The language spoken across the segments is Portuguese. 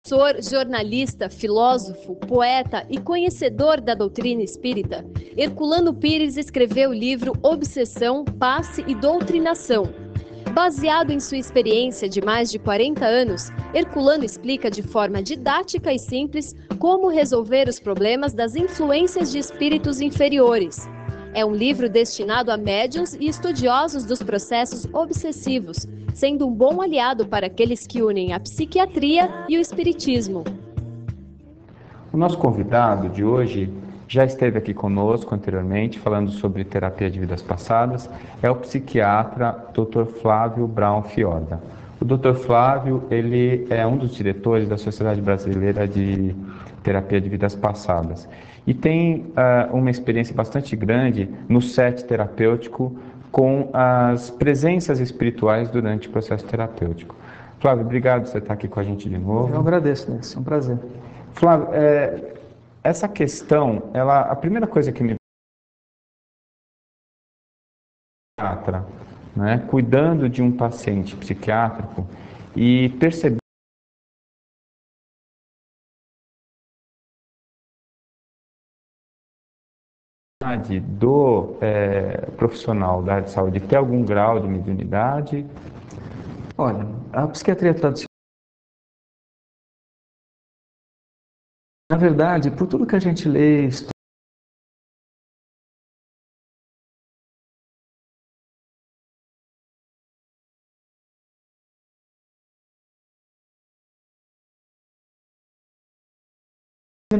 Professor, jornalista, filósofo, poeta e conhecedor da doutrina espírita, Herculano Pires escreveu o livro Obsessão, Passe e Doutrinação. Baseado em sua experiência de mais de 40 anos, Herculano explica de forma didática e simples como resolver os problemas das influências de espíritos inferiores. É um livro destinado a médiuns e estudiosos dos processos obsessivos, sendo um bom aliado para aqueles que unem a psiquiatria e o espiritismo. O nosso convidado de hoje já esteve aqui conosco anteriormente, falando sobre terapia de vidas passadas, é o psiquiatra Dr. Flávio Braun Fiorda. O Dr. Flávio, ele é um dos diretores da Sociedade Brasileira de Terapia de Vidas Passadas e tem uma experiência bastante grande no set terapêutico com as presenças espirituais durante o processo terapêutico. Flávio, obrigado por você estar aqui com a gente de novo. Eu agradeço, né? É um prazer. Flávio, essa questão, a primeira coisa que me psiquiatra, né, cuidando de um paciente psiquiátrico e perceber do profissional da área de saúde ter algum grau de mediunidade? Olha, a psiquiatria tradicional, na verdade, por tudo que a gente lê, sendo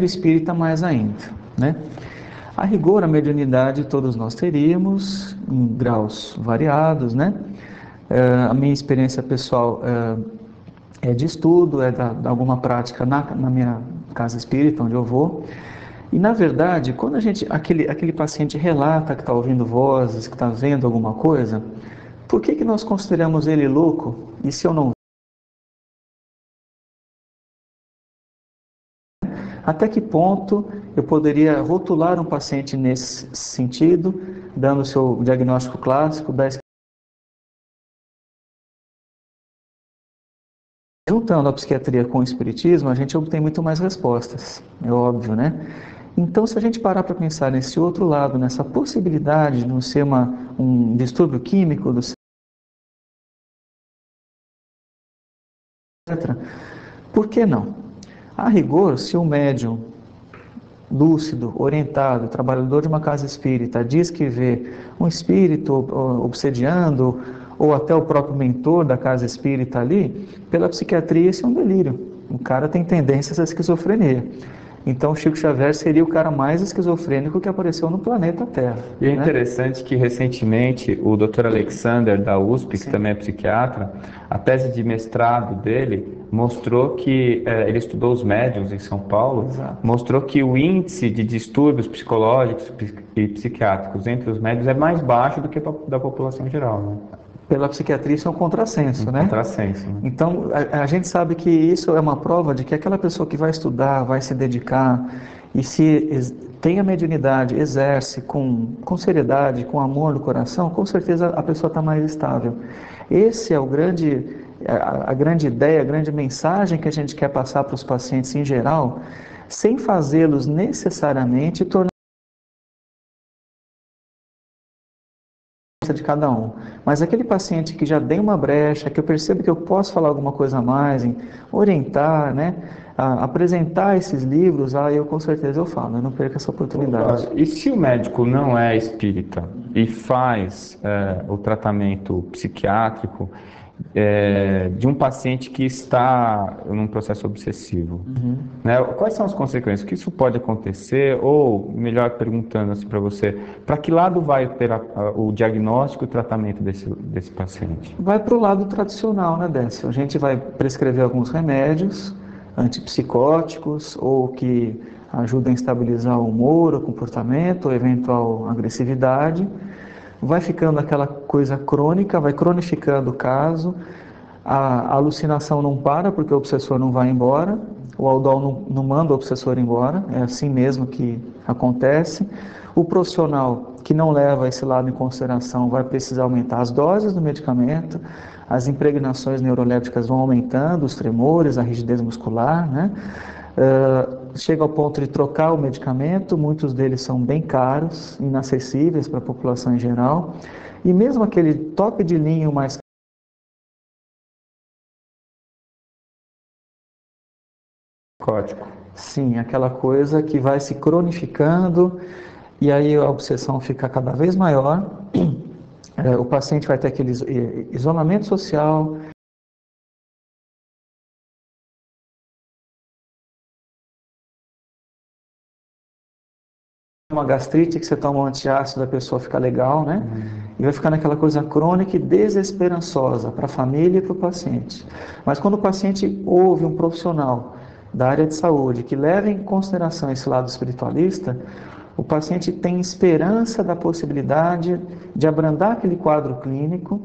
espírita mais ainda, né? A rigor, a mediunidade todos nós teríamos, em graus variados, né? A minha experiência pessoal é de estudo, é de alguma prática na minha casa espírita, onde eu vou. E, na verdade, quando aquele paciente relata que está ouvindo vozes, que está vendo alguma coisa, por que nós consideramos ele louco? E se eu não... Até que ponto eu poderia rotular um paciente nesse sentido, dando o seu diagnóstico clássico da... Juntando a psiquiatria com o espiritismo, a gente obtém muito mais respostas, é óbvio, né? Então, se a gente parar para pensar nesse outro lado, nessa possibilidade de não ser um distúrbio químico, etc., por que não? A rigor, se o médium lúcido, orientado, trabalhador de uma casa espírita, diz que vê um espírito obsediando, ou até o próprio mentor da casa espírita ali, pela psiquiatria isso é um delírio. O cara tem tendências à esquizofrenia. Então, Chico Xavier seria o cara mais esquizofrênico que apareceu no planeta Terra. E é interessante que, recentemente, o Dr. Alexander, da USP, que também é psiquiatra, a tese de mestrado dele mostrou que, ele estudou os médiuns em São Paulo, mostrou que o índice de distúrbios psicológicos e psiquiátricos entre os médiuns é mais baixo do que da população geral, né? Pela psiquiatria isso é um contrassenso, né? Contrassenso, né? Então, a gente sabe que isso é uma prova de que aquela pessoa que vai estudar, vai se dedicar, e se tem a mediunidade, exerce com seriedade, com amor no coração, com certeza a pessoa está mais estável. Esse é a grande ideia, a grande mensagem que a gente quer passar para os pacientes em geral, sem fazê-los necessariamente tornar de cada um, mas aquele paciente que já tem uma brecha, que eu percebo que eu posso falar alguma coisa a mais, em orientar, né, apresentar esses livros, eu com certeza eu falo, eu não perco essa oportunidade. E se o médico não é espírita e faz o tratamento psiquiátrico de um paciente que está num processo obsessivo, né? Quais são as consequências? O que isso pode acontecer? Ou, melhor perguntando assim para você, para que lado vai o diagnóstico e o tratamento desse paciente? Vai para o lado tradicional, né, Décio? A gente vai prescrever alguns remédios antipsicóticos ou que ajudam a estabilizar o humor, o comportamento, ou eventual agressividade. Vai ficando aquela coisa crônica, vai cronificando o caso, a alucinação não para porque o obsessor não vai embora, o aldol não manda o obsessor embora, é assim mesmo que acontece. O profissional que não leva esse lado em consideração vai precisar aumentar as doses do medicamento, as impregnações neurolépticas vão aumentando, os tremores, a rigidez muscular, né? Chega ao ponto de trocar o medicamento, muitos deles são bem caros, inacessíveis para a população em geral, e mesmo aquele top de linha mais Código. sim, aquela coisa que vai se cronificando e aí a obsessão fica cada vez maior, o paciente vai ter aquele isolamento social, uma gastrite que você toma um antiácido, a pessoa fica legal, né? E vai ficar naquela coisa crônica e desesperançosa para a família e para o paciente. Mas quando o paciente ouve um profissional da área de saúde que leva em consideração esse lado espiritualista, o paciente tem esperança da possibilidade de abrandar aquele quadro clínico,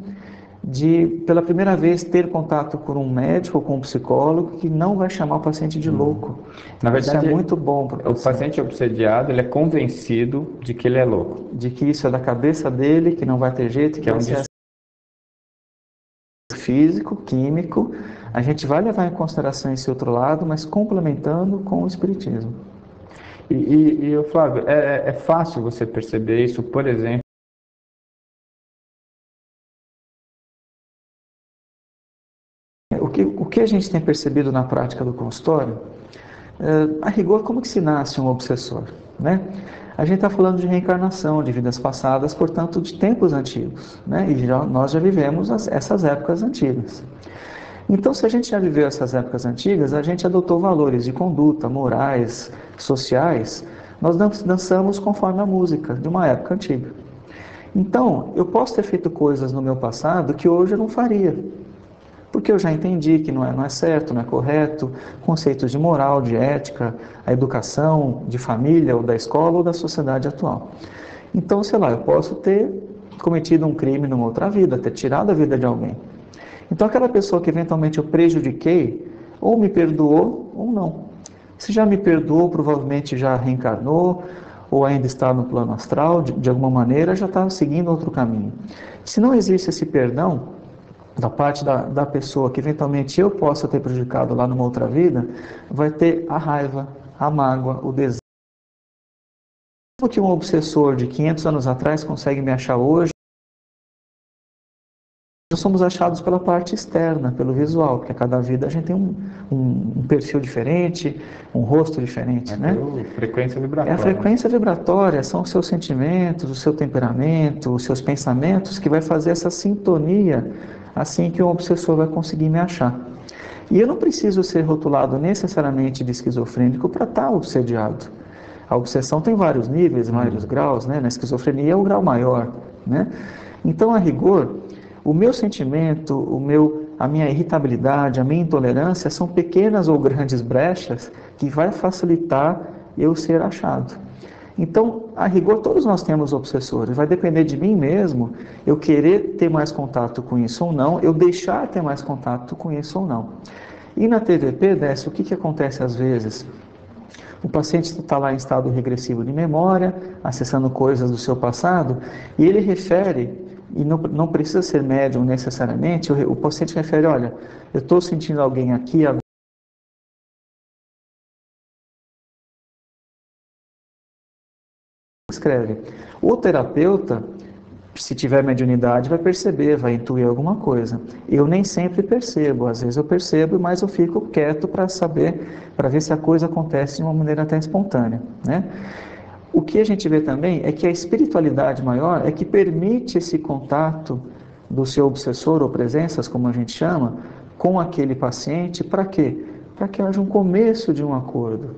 de, pela primeira vez, ter contato com um médico ou com um psicólogo que não vai chamar o paciente de louco. Na verdade, isso é muito bom para o paciente obsediado, ele é convencido de que ele é louco. De que isso é da cabeça dele, que não vai ter jeito, que é um físico, químico. A gente vai levar em consideração esse outro lado, mas complementando com o espiritismo. E Flávio, é fácil você perceber isso, por exemplo, O que a gente tem percebido na prática do consultório, a rigor, como que se nasce um obsessor, né? A gente está falando de reencarnação, de vidas passadas, portanto, de tempos antigos, né? E nós já vivemos essas épocas antigas. Então, se a gente já viveu essas épocas antigas, a gente adotou valores de conduta, morais, sociais, nós dançamos conforme a música de uma época antiga. Então, eu posso ter feito coisas no meu passado que hoje eu não faria, porque eu já entendi que não é certo, não é correto, conceitos de moral, de ética, a educação, de família, ou da escola, ou da sociedade atual. Então, sei lá, eu posso ter cometido um crime numa outra vida, ter tirado a vida de alguém. Então, aquela pessoa que eventualmente eu prejudiquei, ou me perdoou, ou não. Se já me perdoou, provavelmente já reencarnou, ou ainda está no plano astral, de alguma maneira, já está seguindo outro caminho. Se não existe esse perdão, da parte da pessoa que eventualmente eu possa ter prejudicado lá numa outra vida, vai ter a raiva, a mágoa, o desejo. O que um obsessor de 500 anos atrás consegue me achar hoje, nós somos achados pela parte externa, pelo visual, porque a cada vida a gente tem um perfil diferente, um rosto diferente, né? Frequência vibratória. É a frequência vibratória, são os seus sentimentos, o seu temperamento, os seus pensamentos, que vai fazer essa sintonia assim que o obsessor vai conseguir me achar. E eu não preciso ser rotulado necessariamente de esquizofrênico para estar obsediado. A obsessão tem vários níveis, vários graus, né? Na esquizofrenia é o grau maior, né? Então, a rigor, o meu sentimento, a minha irritabilidade, a minha intolerância são pequenas ou grandes brechas que vai facilitar eu ser achado. Então, a rigor, todos nós temos obsessores. Vai depender de mim mesmo, eu querer ter mais contato com isso ou não, eu deixar ter mais contato com isso ou não. E na TVP, Décio, o que acontece às vezes? O paciente está lá em estado regressivo de memória, acessando coisas do seu passado, e ele refere, e não precisa ser médium necessariamente, o paciente refere, olha, eu estou sentindo alguém aqui agora. Escreve. O terapeuta, se tiver mediunidade, vai perceber, vai intuir alguma coisa. Eu nem sempre percebo, às vezes eu percebo, mas eu fico quieto para saber, para ver se a coisa acontece de uma maneira até espontânea, né? O que a gente vê também é que a espiritualidade maior é que permite esse contato do seu obsessor ou presenças, como a gente chama, com aquele paciente, para quê? Para que haja um começo de um acordo.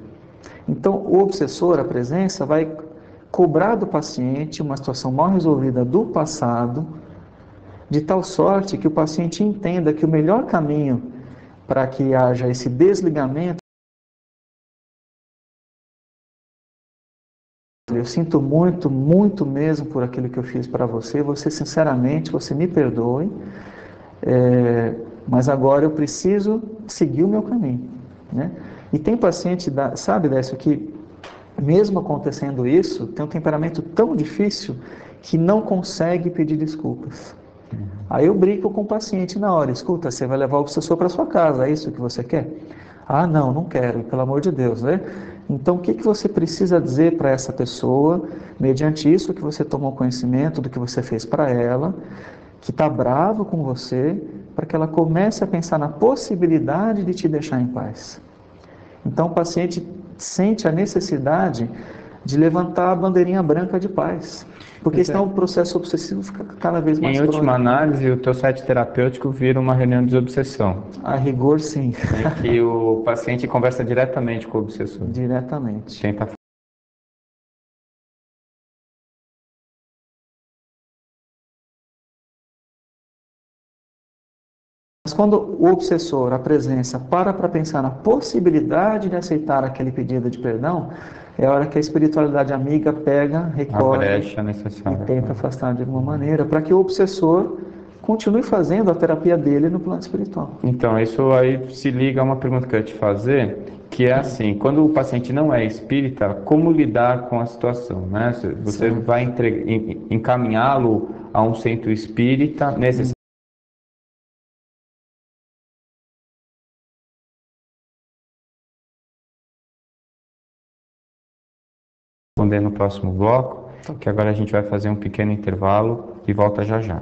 Então, o obsessor, a presença, vai cobrar do paciente uma situação mal resolvida do passado, de tal sorte que o paciente entenda que o melhor caminho para que haja esse desligamento, eu sinto muito, muito mesmo por aquilo que eu fiz para você, sinceramente, você me perdoe, mas agora eu preciso seguir o meu caminho, né? E tem paciente, sabe, Décio, que mesmo acontecendo isso, tem um temperamento tão difícil que não consegue pedir desculpas. Aí eu brinco com o paciente na hora: escuta, você vai levar o obsessor para sua casa, é isso que você quer? Ah, não quero, pelo amor de Deus, né? Então, o que você precisa dizer para essa pessoa, mediante isso que você tomou conhecimento do que você fez para ela, que está bravo com você, para que ela comece a pensar na possibilidade de te deixar em paz? Então, o paciente sente a necessidade de levantar a bandeirinha branca de paz, porque senão o processo obsessivo fica cada vez mais crônico. Em última análise, o teu site terapêutico vira uma reunião de desobsessão. A rigor, sim. Em que o paciente conversa diretamente com o obsessor. Diretamente. Tenta. Mas quando o obsessor, a presença, para pensar na possibilidade de aceitar aquele pedido de perdão, é a hora que a espiritualidade amiga pega, recolhe e tenta afastar de alguma maneira, para que o obsessor continue fazendo a terapia dele no plano espiritual. Então, isso aí se liga a uma pergunta que eu ia te fazer, que é assim: quando o paciente não é espírita, como lidar com a situação, né? Você Sim. vai encaminhá-lo a um centro espírita necessariamente. Responder no próximo bloco, que agora a gente vai fazer um pequeno intervalo e volta já já.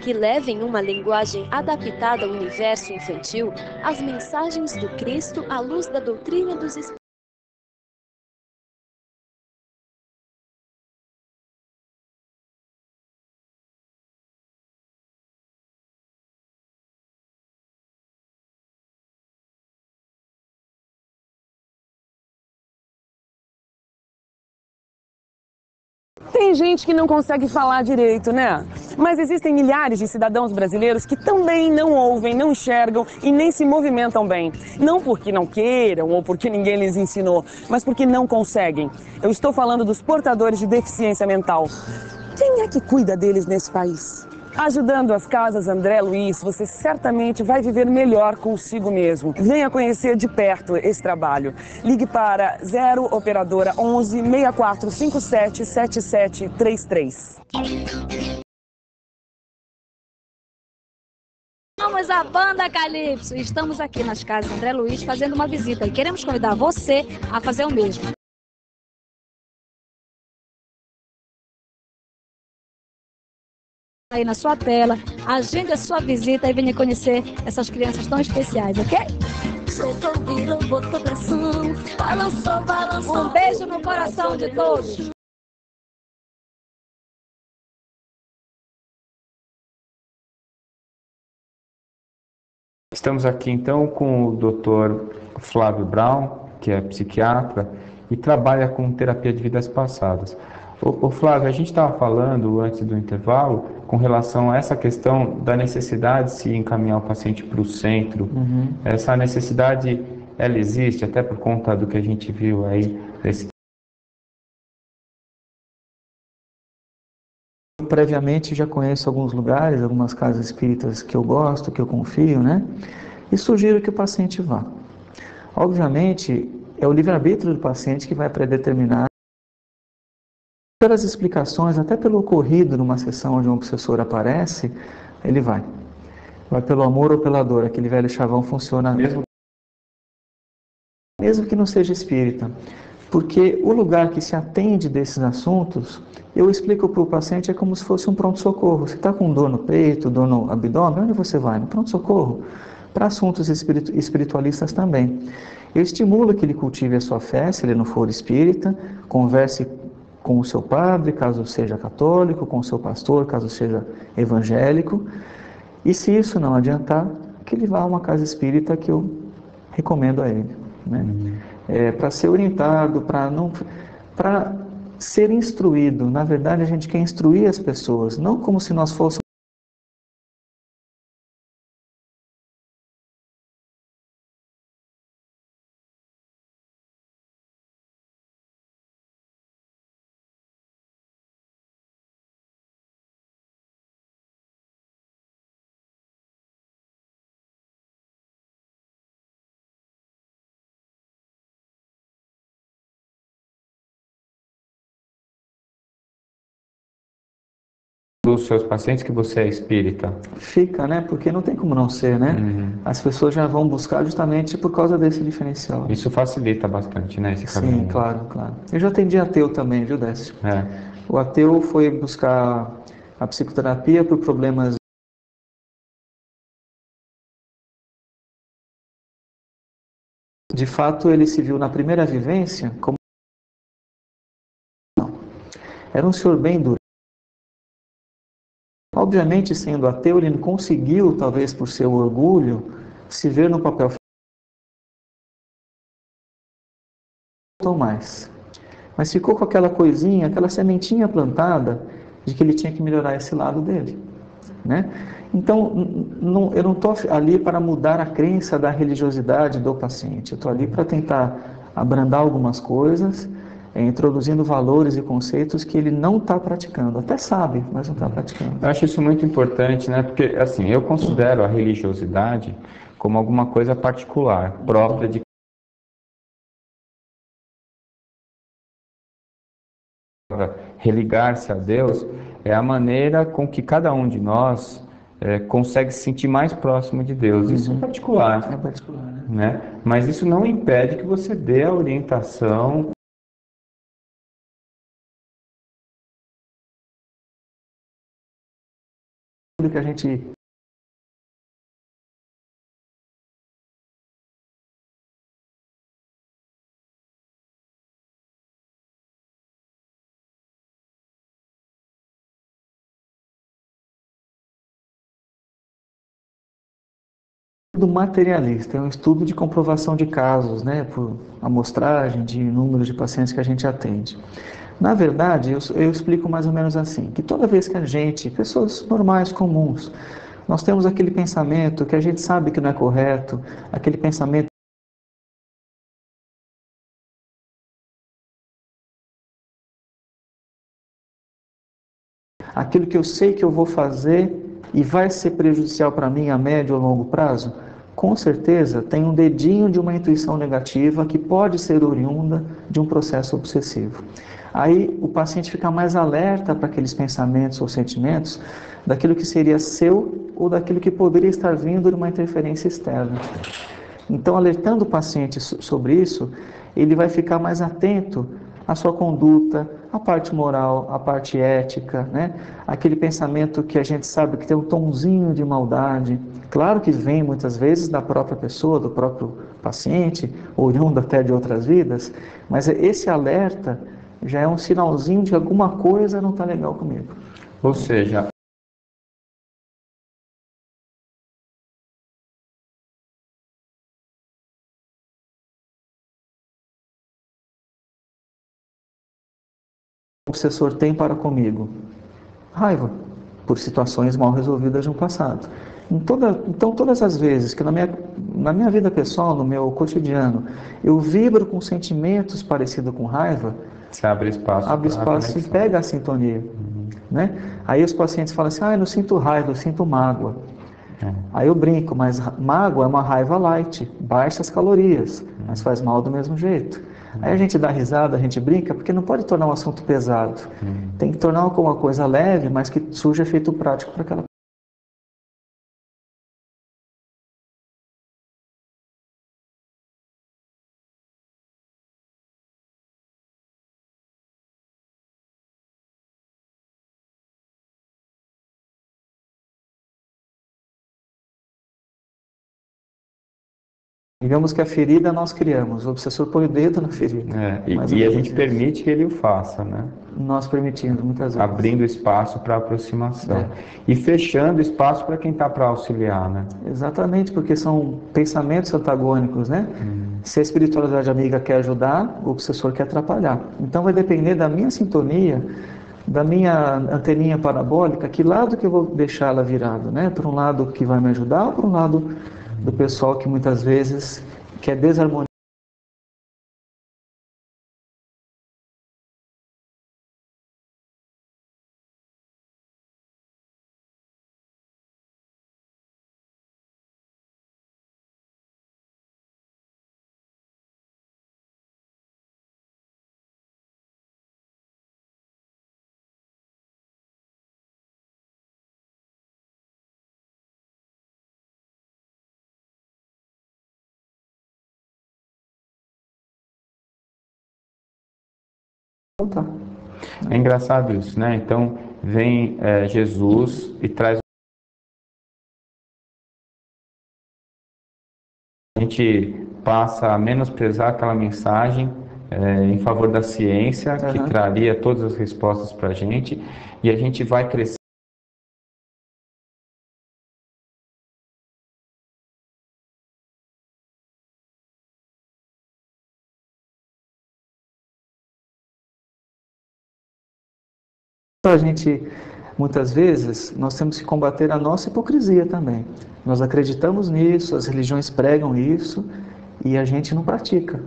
Que levem uma linguagem adaptada ao universo infantil as mensagens do Cristo à luz da doutrina dos Espíritos. Tem gente que não consegue falar direito, né? Mas existem milhares de cidadãos brasileiros que também não ouvem, não enxergam e nem se movimentam bem. Não porque não queiram ou porque ninguém lhes ensinou, mas porque não conseguem. Eu estou falando dos portadores de deficiência mental. Quem é que cuida deles nesse país? Ajudando as Casas André Luiz, você certamente vai viver melhor consigo mesmo. Venha conhecer de perto esse trabalho. Ligue para 0 operadora 11 6457 7733. Somos a Banda Calypso. Estamos aqui nas Casas André Luiz fazendo uma visita e queremos convidar você a fazer o mesmo. Aí na sua tela, agende a sua visita e venha conhecer essas crianças tão especiais, ok? Um beijo no coração de todos. Estamos aqui então com o Dr. Flávio Brown, que é psiquiatra e trabalha com terapia de vidas passadas. Ô Flávio, a gente estava falando antes do intervalo com relação a essa questão da necessidade de se encaminhar o paciente para o centro. Essa necessidade, ela existe até por conta do que a gente viu aí desse... Previamente já conheço alguns lugares, algumas casas espíritas que eu gosto, que eu confio, né? E sugiro que o paciente vá. Obviamente, é o livre-arbítrio do paciente que vai predeterminar. Pelas explicações, até pelo ocorrido numa sessão onde um obsessor aparece, ele vai. Vai pelo amor ou pela dor. Aquele velho chavão funciona mesmo que não seja espírita. Porque o lugar que se atende desses assuntos, eu explico para o paciente, é como se fosse um pronto-socorro. Você está com dor no peito, dor no abdômen, onde você vai? No pronto-socorro. Para assuntos espiritualistas também. Eu estimulo que ele cultive a sua fé, se ele não for espírita, converse com o seu padre, caso seja católico, com o seu pastor, caso seja evangélico, e se isso não adiantar, que ele vá a uma casa espírita que eu recomendo a ele, né? Para ser orientado, para ser instruído. Na verdade, a gente quer instruir as pessoas, não como se nós fôssemos Dos seus pacientes que você é espírita. fica, né? Porque não tem como não ser, né? As pessoas já vão buscar justamente por causa desse diferencial. Isso facilita bastante, né, esse Sim, caminho. claro, claro. Eu já atendi ateu também, viu, Décio? O ateu foi buscar a psicoterapia por problemas. De fato, ele se viu na primeira vivência como. Era um senhor bem duro. Obviamente, sendo ateu, ele não conseguiu, talvez por seu orgulho, se ver no papel mais. Mas ficou com aquela coisinha, aquela sementinha plantada de que ele tinha que melhorar esse lado dele, né? Então, eu não estou ali para mudar a crença da religiosidade do paciente. Eu estou ali para tentar abrandar algumas coisas, introduzindo valores e conceitos que ele não está praticando. Até sabe, mas não está praticando. Eu acho isso muito importante, né? Porque, assim, eu considero a religiosidade como alguma coisa particular, própria de religar-se a Deus, é a maneira com que cada um de nós consegue se sentir mais próximo de Deus. Isso é particular. É particular, né? Mas isso não impede que você dê a orientação que a gente do materialista, é um estudo de comprovação de casos, né, por amostragem de número de pacientes que a gente atende. Na verdade, eu explico mais ou menos assim, que toda vez que a gente, pessoas normais, comuns, nós temos aquele pensamento que a gente sabe que não é correto, aquele pensamento aquilo que eu sei que eu vou fazer e vai ser prejudicial para mim a médio ou longo prazo, com certeza tem um dedinho de uma intuição negativa que pode ser oriunda de um processo obsessivo. Aí o paciente fica mais alerta para aqueles pensamentos ou sentimentos daquilo que seria seu ou daquilo que poderia estar vindo de uma interferência externa. Então, alertando o paciente sobre isso, ele vai ficar mais atento à sua conduta, à parte moral, à parte ética, né? Aquele pensamento que a gente sabe que tem um tomzinho de maldade. Claro que vem muitas vezes da própria pessoa, do próprio paciente, oriundo até de outras vidas, mas esse alerta já é um sinalzinho de alguma coisa não está legal comigo. Ou seja, o obsessor tem para comigo? Raiva, por situações mal resolvidas no passado. Então, todas as vezes que na minha vida pessoal, no meu cotidiano, eu vibro com sentimentos parecidos com raiva, você abre espaço e pega a sintonia. Né? Aí os pacientes falam assim, eu não sinto raiva, eu sinto mágoa. Aí eu brinco, mas mágoa é uma raiva light, baixas calorias, mas faz mal do mesmo jeito. Aí a gente dá risada, a gente brinca, porque não pode tornar um assunto pesado. Tem que tornar alguma coisa leve, mas que surja efeito prático para aquela Digamos que a ferida nós criamos, o obsessor põe o dedo na ferida. E a gente permite que ele o faça, né? Nós permitimos muitas vezes. Abrindo espaço para aproximação. E fechando espaço para quem está para auxiliar, né? Exatamente, porque são pensamentos antagônicos, né? Se a espiritualidade amiga quer ajudar, o obsessor quer atrapalhar. Então vai depender da minha sintonia, da minha anteninha parabólica, que lado que eu vou deixar ela virada, né? Para um lado que vai me ajudar ou para um lado do pessoal que muitas vezes quer desarmonizar. É engraçado isso, né? Então vem Jesus e traz. A gente passa a menosprezar aquela mensagem em favor da ciência, que traria todas as respostas para a gente, e a gente vai crescer. A gente, muitas vezes, nós temos que combater a nossa hipocrisia também. Nós acreditamos nisso, as religiões pregam isso, e a gente não pratica.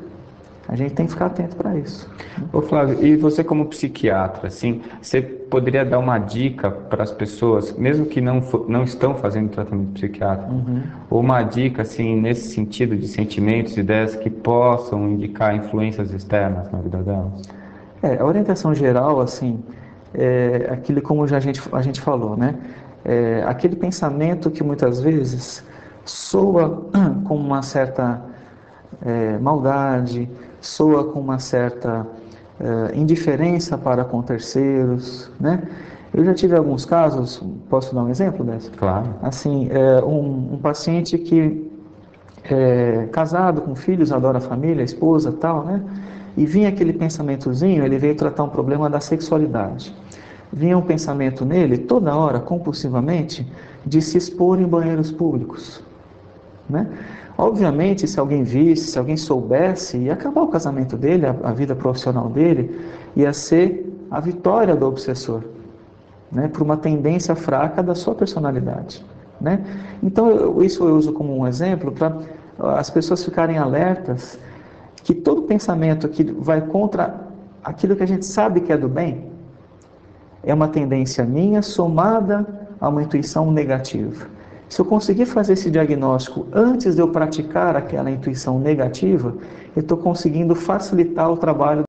A gente tem que ficar atento para isso. Ô Flávio, e você como psiquiatra, assim, você poderia dar uma dica para as pessoas, mesmo que não estão fazendo tratamento psiquiátrico, ou uma dica, assim, nesse sentido de sentimentos, ideias que possam indicar influências externas na vida delas? A orientação geral, assim, é aquilo como já a gente falou, né? Aquele pensamento que muitas vezes soa com uma certa maldade, soa com uma certa indiferença para com terceiros, né? Eu já tive alguns casos, posso dar um exemplo dessa? Claro. Assim, um paciente que é casado, com filhos, adora a família, a esposa, tal, né? E vinha aquele pensamentozinho, ele veio tratar um problema da sexualidade. Vinha um pensamento nele, toda hora, compulsivamente, de se expor em banheiros públicos, né? Obviamente, se alguém visse, se alguém soubesse, ia acabar o casamento dele, a vida profissional dele, ia ser a vitória do obsessor, né? Por uma tendência fraca da sua personalidade, né? Então, isso eu uso como um exemplo para as pessoas ficarem alertas que todo pensamento que vai contra aquilo que a gente sabe que é do bem é uma tendência minha somada a uma intuição negativa. Se eu conseguir fazer esse diagnóstico antes de eu praticar aquela intuição negativa, eu estou conseguindo facilitar o trabalho.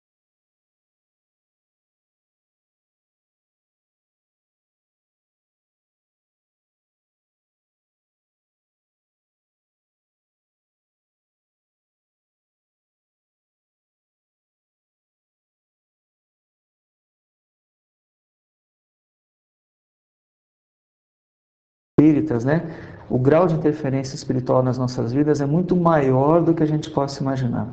Espíritas, né? O grau de interferência espiritual nas nossas vidas é muito maior do que a gente possa imaginar.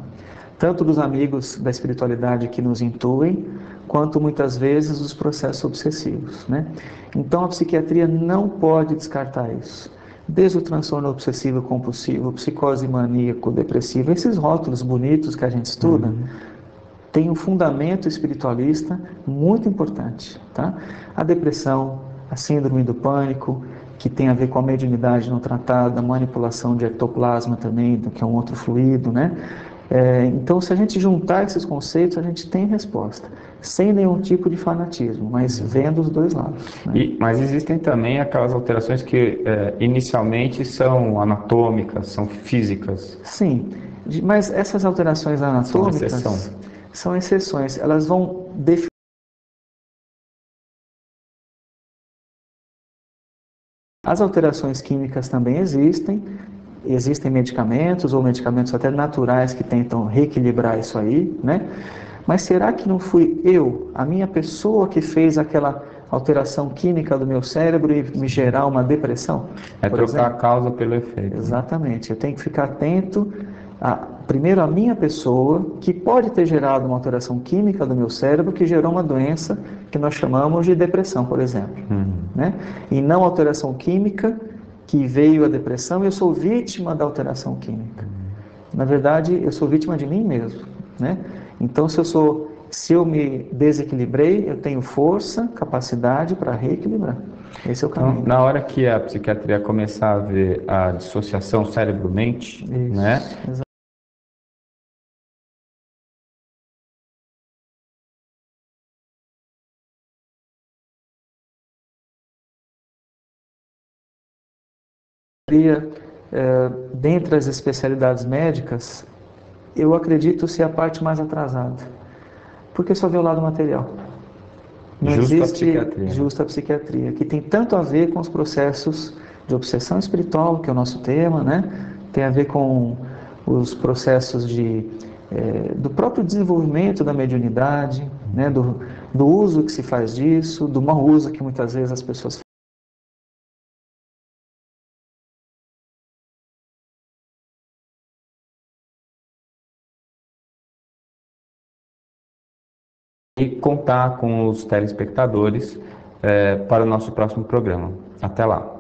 Tanto dos amigos da espiritualidade que nos intuem, quanto muitas vezes dos processos obsessivos, né? Então a psiquiatria não pode descartar isso. Desde o transtorno obsessivo compulsivo, psicose maníaco-depressiva, esses rótulos bonitos que a gente estuda, tem um fundamento espiritualista muito importante, tá? A depressão, a síndrome do pânico, que tem a ver com a mediunidade não tratada, a manipulação de ectoplasma também, que é um outro fluido, né? Então, se a gente juntar esses conceitos, a gente tem resposta, sem nenhum tipo de fanatismo, mas vendo os dois lados, né? Mas existem também aquelas alterações que inicialmente são anatômicas, são físicas. Sim, mas essas alterações anatômicas são exceções, elas vão definir. As alterações químicas também existem medicamentos ou medicamentos até naturais que tentam reequilibrar isso aí, né? Mas será que não fui eu, a minha pessoa, que fez aquela alteração química do meu cérebro e me gerar uma depressão? É trocar a causa pelo efeito. Exatamente, eu tenho que ficar atento primeiro a minha pessoa, que pode ter gerado uma alteração química do meu cérebro que gerou uma doença que nós chamamos de depressão, por exemplo. Né? E não alteração química que veio a depressão, eu sou vítima da alteração química. Na verdade, eu sou vítima de mim mesmo. Né? Então, se eu me desequilibrei, eu tenho força, capacidade para reequilibrar. Esse é o caminho. Então, na hora que a psiquiatria começar a ver a dissociação cérebro-mente, né? Dentre as especialidades médicas, eu acredito ser a parte mais atrasada, porque só vê o lado material. Não existe justa psiquiatria, que tem tanto a ver com os processos de obsessão espiritual, que é o nosso tema, né? Tem a ver com os processos do próprio desenvolvimento da mediunidade, né? Do uso que se faz disso, do mau uso que muitas vezes as pessoas fazem. E contar com os telespectadores para o nosso próximo programa. Até lá!